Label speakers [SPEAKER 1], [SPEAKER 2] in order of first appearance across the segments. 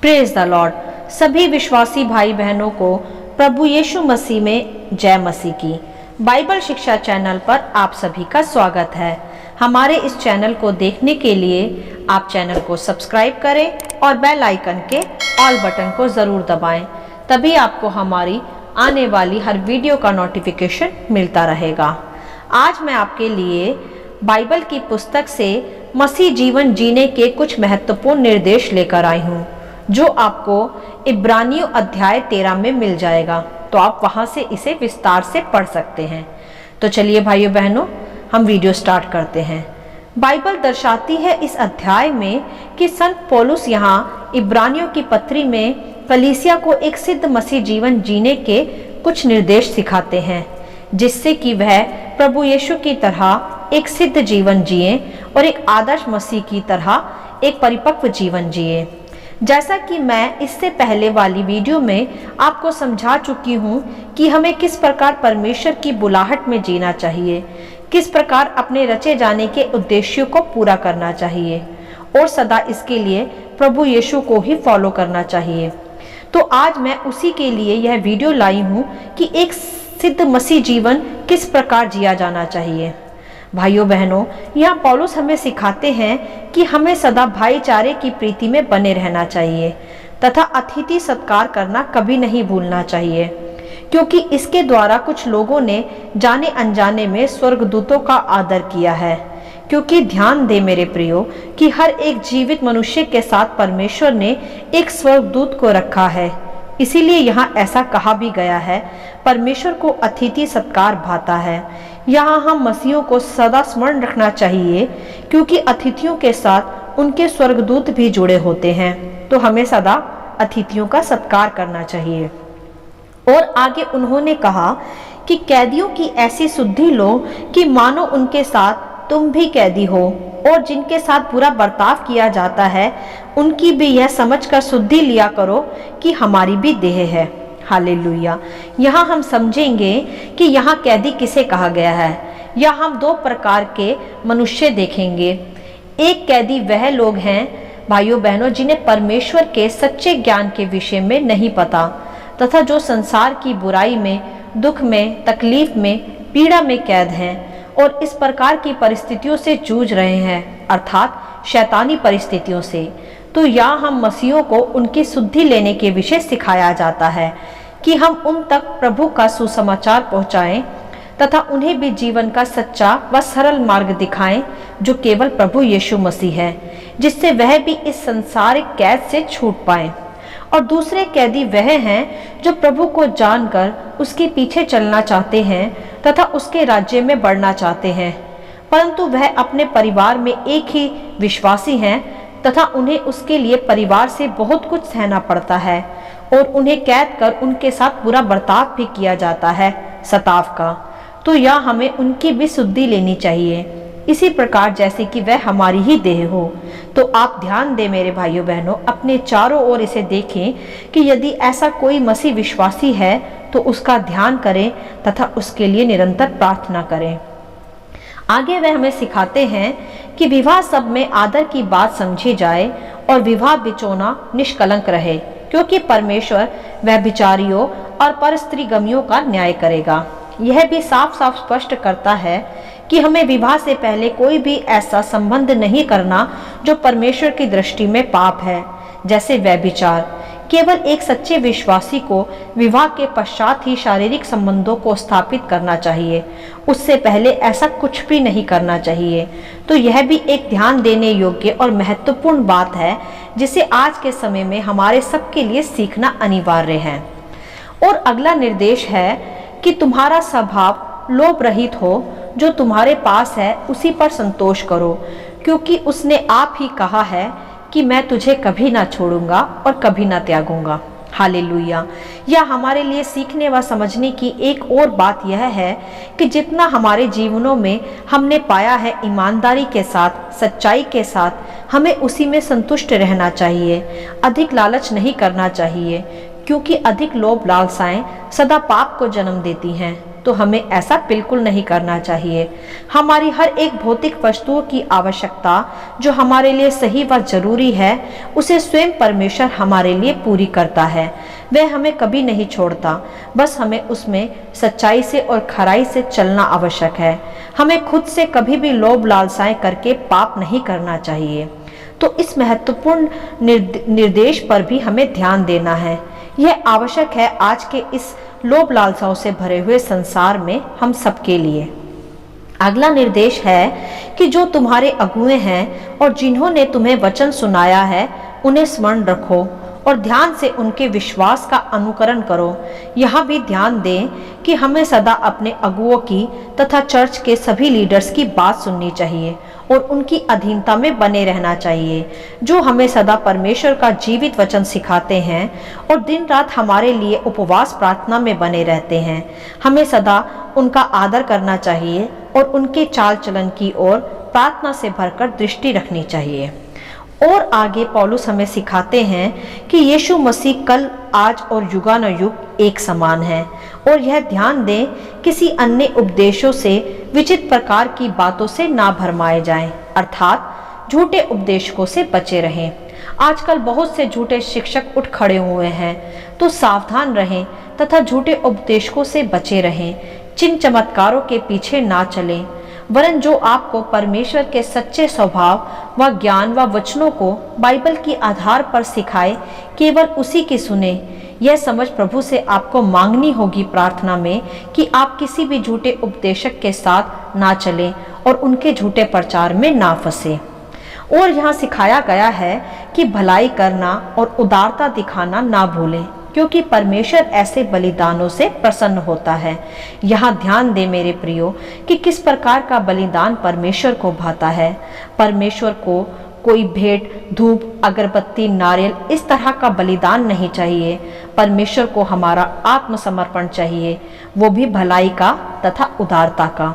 [SPEAKER 1] Praise the Lord. सभी विश्वासी भाई बहनों को प्रभु यीशु मसीह में जय मसीह की। बाइबल शिक्षा चैनल पर आप सभी का स्वागत है। हमारे इस चैनल को देखने के लिए आप चैनल को सब्सक्राइब करें और बेल आइकन के ऑल बटन को ज़रूर दबाएं, तभी आपको हमारी आने वाली हर वीडियो का नोटिफिकेशन मिलता रहेगा। आज मैं आपके लिए बाइबल की पुस्तक से मसीह जीवन जीने के कुछ महत्वपूर्ण निर्देश लेकर आई हूँ, जो आपको इब्रानियों अध्याय 13 में मिल जाएगा, तो आप वहां से इसे विस्तार से पढ़ सकते हैं। तो चलिए भाइयों बहनों, हम वीडियो स्टार्ट करते हैं। बाइबल दर्शाती है इस अध्याय में कि संत पौलुस यहाँ इब्रानियों की पत्री में कलीसिया को एक सिद्ध मसीह जीवन जीने के कुछ निर्देश सिखाते हैं, जिससे कि वह प्रभु यीशु की तरह एक सिद्ध जीवन जिए और एक आदर्श मसीह की तरह एक परिपक्व जीवन जिए। जैसा कि मैं इससे पहले वाली वीडियो में आपको समझा चुकी हूँ कि हमें किस प्रकार परमेश्वर की बुलाहट में जीना चाहिए, किस प्रकार अपने रचे जाने के उद्देश्यों को पूरा करना चाहिए और सदा इसके लिए प्रभु यीशु को ही फॉलो करना चाहिए। तो आज मैं उसी के लिए यह वीडियो लाई हूँ कि एक सिद्ध मसीह जीवन किस प्रकार जिया जाना चाहिए। भाइयों बहनों, यहाँ पौलुस हमें सिखाते हैं कि हमें सदा भाईचारे की प्रीति में बने रहना चाहिए तथा अतिथि सत्कार करना कभी नहीं भूलना चाहिए, क्योंकि इसके द्वारा कुछ लोगों ने जाने अनजाने में स्वर्गदूतों का आदर किया है। क्योंकि ध्यान दे मेरे प्रियो कि हर एक जीवित मनुष्य के साथ परमेश्वर ने एक स्वर्गदूत को रखा है। इसीलिए यहाँ ऐसा कहा भी गया है, परमेश्वर को अतिथि सत्कार भाता है। यहाँ हम मसीहों को सदा स्मरण रखना चाहिए, क्योंकि अतिथियों के साथ उनके स्वर्गदूत भी जुड़े होते हैं। तो हमें सदा अतिथियों का सत्कार करना चाहिए। और आगे उन्होंने कहा कि कैदियों की ऐसी शुद्धि लो कि मानो उनके साथ तुम भी कैदी हो, और जिनके साथ बुरा बर्ताव किया जाता है उनकी भी यह समझकर शुद्धि लिया करो कि हमारी भी देह है। हालेलुया। यहाँ हम समझेंगे कि यहाँ कैदी किसे कहा गया है। यहाँ हम दो प्रकार के मनुष्य देखेंगे। एक कैदी वह लोग हैं भाइयों बहनों जिन्हें परमेश्वर के सच्चे ज्ञान के विषय में नहीं पता तथा जो संसार की बुराई में, दुख में, तकलीफ में, पीड़ा में कैद हैं और इस प्रकार की परिस्थितियों से जूझ रहे हैं, अर्थात शैतानी परिस्थितियों से। तो यहाँ हम मसीहों को उनकी शुद्धि लेने के विषय सिखाया जाता है कि हम उन तक प्रभु का सुसमाचार पहुँचाएं तथा उन्हें भी जीवन का सच्चा व सरल मार्ग दिखाएं, जो केवल प्रभु यीशु मसीह है, जिससे वह भी इस संसारिक कैद से छूट पाएं। और दूसरे कैदी वह हैं जो प्रभु को जानकर उसके पीछे चलना चाहते हैं तथा उसके राज्य में बढ़ना चाहते हैं, परंतु वह अपने परिवार में एक ही विश्वासी हैं तथा उन्हें उसके लिए परिवार से बहुत कुछ सहना पड़ता है और उन्हें कैद कर उनके साथ बुरा बर्ताव भी किया जाता है, सताव का। तो यह हमें उनकी भी शुद्धि लेनी चाहिए, इसी प्रकार जैसे कि वह हमारी ही देह हो। तो आप ध्यान दें मेरे भाइयों बहनों, अपने चारों ओर इसे देखें कि यदि ऐसा कोई मसीह विश्वासी है तो उसका ध्यान करें तथा उसके लिए निरंतर प्रार्थना करें। आगे वह हमें सिखाते हैं कि विवाह सब में आदर की बात समझी जाए और विवाह बिचौना निष्कलंक रहे, क्योंकि परमेश्वर व्यभिचारियों और परस्त्रीगमियों का न्याय करेगा। यह भी साफ साफ स्पष्ट करता है कि हमें विवाह से पहले कोई भी ऐसा संबंध नहीं करना जो परमेश्वर की दृष्टि में पाप है, जैसे व्यभिचार। केवल एक सच्चे विश्वासी को विवाह के पश्चात ही शारीरिक संबंधों को स्थापित करना चाहिए, उससे पहले ऐसा कुछ भी नहीं करना चाहिए। तो यह भी एक ध्यान देने योग्य और महत्वपूर्ण बात है, जिसे आज के समय में हमारे सबके लिए सीखना अनिवार्य है। और अगला निर्देश है कि तुम्हारा स्वभाव लोभ रहित हो, जो तुम्हारे पास है उसी पर संतोष करो, क्योंकि उसने आप ही कहा है कि मैं तुझे कभी ना छोड़ूंगा और कभी ना त्यागूंगा। हालेलुया। यह हमारे लिए सीखने व समझने की एक और बात यह है कि जितना हमारे जीवनों में हमने पाया है ईमानदारी के साथ, सच्चाई के साथ, हमें उसी में संतुष्ट रहना चाहिए। अधिक लालच नहीं करना चाहिए, क्योंकि अधिक लोभ लालसाएं सदा पाप को जन्म देती हैं तो हमें ऐसा बिल्कुल नहीं करना चाहिए। हमारी हर एक भौतिक वस्तुओं की आवश्यकता जो हमारे लिए सही व जरूरी है, उसे स्वयं परमेश्वर हमारे लिए पूरी करता है। वह हमें कभी नहीं छोड़ता, बस हमें उसमें सच्चाई से और खराई से चलना आवश्यक है। हमें खुद से कभी भी लोभ लालसाएं करके पाप नहीं करना चाहिए। तो इस महत्वपूर्ण निर्देश पर भी हमें ध्यान देना है। यह आवश्यक है आज के इस लोभ लालसाओं से भरे हुए संसार में हम सबके लिए। अगला निर्देश है कि जो तुम्हारे अगुए हैं और जिन्होंने तुम्हें वचन सुनाया है, उन्हें स्मरण रखो और ध्यान से उनके विश्वास का अनुकरण करो। यहाँ भी ध्यान दें कि हमें सदा अपने अगुओं की तथा चर्च के सभी लीडर्स की बात सुननी चाहिए और उनकी अधीनता में बने रहना चाहिए, जो हमें सदा परमेश्वर का जीवित वचन सिखाते हैं और दिन रात हमारे लिए उपवास प्रार्थना में बने रहते हैं। हमें सदा उनका आदर करना चाहिए और उनके चाल चलन की ओर प्रार्थना से भरकर दृष्टि रखनी चाहिए। और आगे पौलुस हमें सिखाते हैं कि यीशु मसीह कल, आज और युगानुयुग एक समान है। और यह ध्यान दें किसी अन्य उपदेशों से, विचित्र प्रकार की बातों से ना भरमाए जाएं, अर्थात झूठे उपदेशकों से बचे रहें। आजकल बहुत से झूठे शिक्षक उठ खड़े हुए हैं, तो सावधान रहें तथा झूठे उपदेशकों से बचे रहें। चिन्ह चमत्कारों के पीछे ना चलें, वरन जो आपको परमेश्वर के सच्चे स्वभाव व ज्ञान व वचनों को बाइबल के आधार पर सिखाए, केवल उसी की सुने। यह समझ प्रभु से आपको मांगनी होगी प्रार्थना में कि आप किसी भी झूठे उपदेशक के साथ ना चलें और उनके झूठे प्रचार में ना फंसे। और यहाँ सिखाया गया है कि भलाई करना और उदारता दिखाना ना भूलें, क्योंकि परमेश्वर ऐसे बलिदानों से प्रसन्न होता है। यहाँ ध्यान दे मेरे प्रियो कि किस प्रकार का बलिदान परमेश्वर को भाता है। परमेश्वर को कोई भेंट, धूप, अगरबत्ती, नारियल इस तरह का बलिदान नहीं चाहिए। परमेश्वर को हमारा आत्मसमर्पण चाहिए, वो भी भलाई का तथा उदारता का।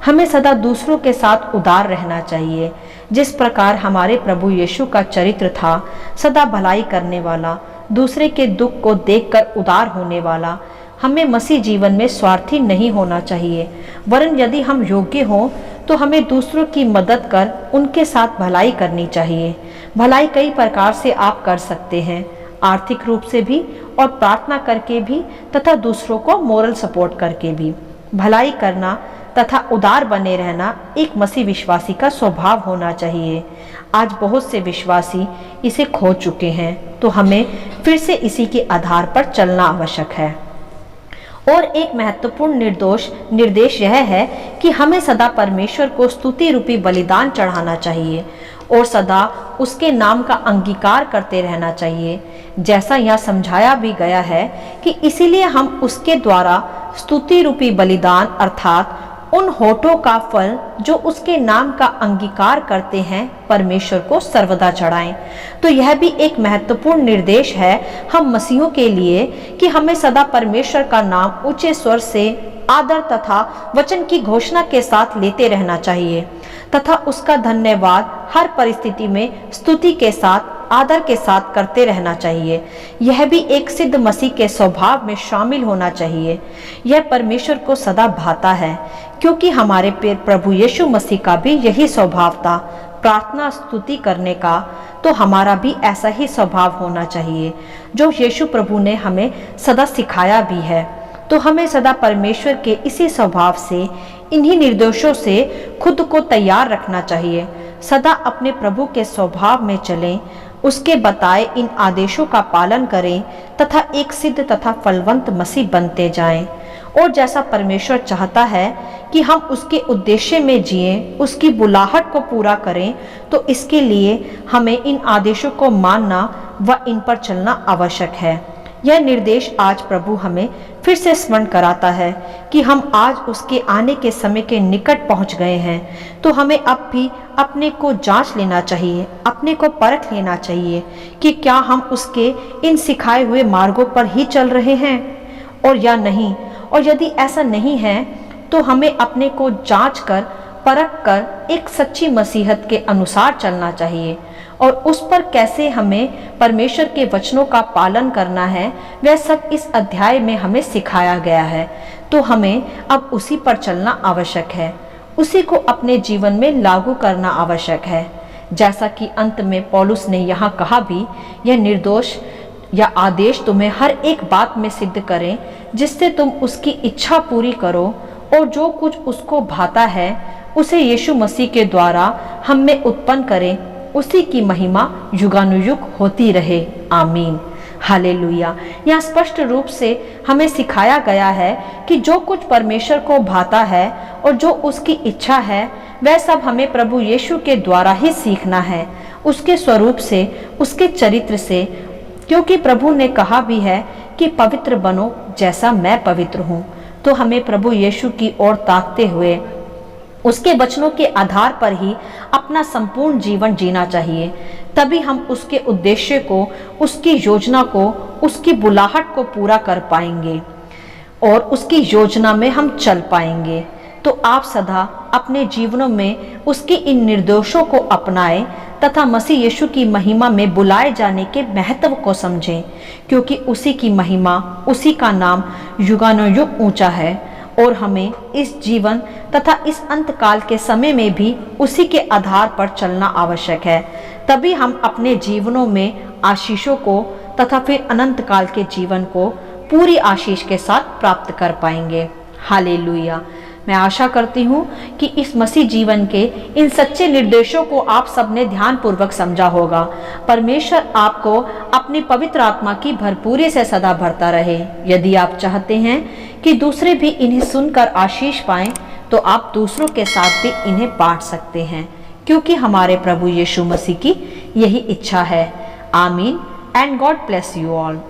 [SPEAKER 1] हमें सदा दूसरों के साथ उदार रहना चाहिए, जिस प्रकार हमारे प्रभु यीशु का चरित्र था, सदा भलाई करने वाला, दूसरे के दुख को देखकर उदार होने वाला। हमें मसीह जीवन में स्वार्थी नहीं होना चाहिए, वरन यदि हम योग्य हों तो हमें दूसरों की मदद कर उनके साथ भलाई करनी चाहिए। भलाई कई प्रकार से आप कर सकते हैं, आर्थिक रूप से भी और प्रार्थना करके भी तथा दूसरों को मोरल सपोर्ट करके भी। भलाई करना तथा उदार बने रहना एक मसीह विश्वासी का स्वभाव होना चाहिए। आज बहुत से विश्वासी इसे खो चुके हैं, तो हमें फिर से इसी के आधार पर चलना आवश्यक है। और एक महत्वपूर्ण निर्देश यह है कि हमें सदा परमेश्वर को स्तुति रूपी बलिदान चढ़ाना चाहिए और सदा उसके नाम का अंगीकार करते रहना चाहिए। जैसा यह समझाया भी गया है कि इसीलिए हम उसके द्वारा स्तुति रूपी बलिदान अर्थात उन होठों का फल जो उसके नाम का अंगीकार करते हैं, परमेश्वर को सर्वदा चढ़ाएं। तो यह भी एक महत्वपूर्ण निर्देश है हम मसीहों के लिए कि हमें सदा परमेश्वर का नाम ऊंचे स्वर से आदर तथा वचन की घोषणा के साथ लेते रहना चाहिए तथा उसका धन्यवाद हर परिस्थिति में स्तुति के साथ, आदर के साथ करते रहना चाहिए। यह भी एक सिद्ध मसीह के स्वभाव में शामिल होना चाहिए। यह परमेश्वर को सदा भाता है, क्योंकि हमारे प्रभु यीशु मसीह का भी यही स्वभाव था, प्रार्थना स्तुति करने का। तो हमारा भी ऐसा ही स्वभाव होना चाहिए जो यीशु प्रभु ने हमें सदा सिखाया भी है। तो हमें सदा परमेश्वर के इसी स्वभाव से, इन्हीं निर्देशों से खुद को तैयार रखना चाहिए। सदा अपने प्रभु के स्वभाव में चलें, उसके बताए इन आदेशों का पालन करें तथा एक सिद्ध तथा फलवंत मसीह बनते जाएं। और जैसा परमेश्वर चाहता है कि हम उसके उद्देश्य में जिएं, उसकी बुलाहट को पूरा करें, तो इसके लिए हमें इन आदेशों को मानना व इन पर चलना आवश्यक है। यह निर्देश आज प्रभु हमें फिर से स्मरण कराता है कि हम आज उसके आने के समय के निकट पहुंच गए हैं। तो हमें अब भी अपने को जांच लेना चाहिए, अपने को परख लेना चाहिए कि क्या हम उसके इन सिखाए हुए मार्गों पर ही चल रहे हैं और या नहीं। और यदि ऐसा नहीं है तो हमें अपने को जांच कर, परख कर एक सच्ची मसीहत के अनुसार चलना चाहिए और उस पर कैसे हमें परमेश्वर के वचनों का पालन करना है, वह सब इस अध्याय में हमें सिखाया गया है। तो हमें अब उसी पर चलना आवश्यक है, उसी को अपने जीवन में लागू करना आवश्यक है। जैसा कि अंत में पौलुस ने यहाँ कहा भी, यह निर्दोष या आदेश तुम्हें हर एक बात में सिद्ध करें, जिससे तुम उसकी इच्छा पूरी करो, और जो कुछ उसको भाता है उसे यीशु मसीह के द्वारा हम में उत्पन्न करें, उसी की महिमा युगानुयुग होती रहे। आमीन। हालेलुया। यहाँ स्पष्ट रूप से हमें सिखाया गया है कि जो कुछ परमेश्वर को भाता है और जो उसकी इच्छा है, वह सब हमें प्रभु यीशु के द्वारा ही सीखना है, उसके स्वरूप से, उसके चरित्र से, क्योंकि प्रभु ने कहा भी है कि पवित्र बनो जैसा मैं पवित्र हूँ। तो हमें प्रभु यीशु की ओर ताकते हुए उसके वचनों के आधार पर ही अपना संपूर्ण जीवन जीना चाहिए। तभी हम उसके उद्देश्य को, उसकी योजना को, उसकी बुलाहट को पूरा कर पाएंगे और उसकी योजना में हम चल पाएंगे। तो आप सदा अपने जीवनों में उसके इन निर्देशों को अपनाएं तथा मसीह यीशु की महिमा में बुलाए जाने के महत्व को समझें, क्योंकि उसी की महिमा, उसी का नाम युगानुयुग ऊंचा है और हमें इस जीवन तथा इस अंतकाल के समय में भी उसी के आधार पर चलना आवश्यक है। तभी हम अपने जीवनों में आशीषों को तथा फिर अनंत काल के जीवन को पूरी आशीष के साथ प्राप्त कर पाएंगे। हालेलुया। मैं आशा करती हूँ कि इस मसीह जीवन के इन सच्चे निर्देशों को आप सबने ध्यानपूर्वक समझा होगा। परमेश्वर आपको अपनी पवित्र आत्मा की भरपूरी से सदा भरता रहे। यदि आप चाहते हैं कि दूसरे भी इन्हें सुनकर आशीष पाएं, तो आप दूसरों के साथ भी इन्हें बांट सकते हैं, क्योंकि हमारे प्रभु यीशु मसीह की यही इच्छा है। आमीन and God bless you all.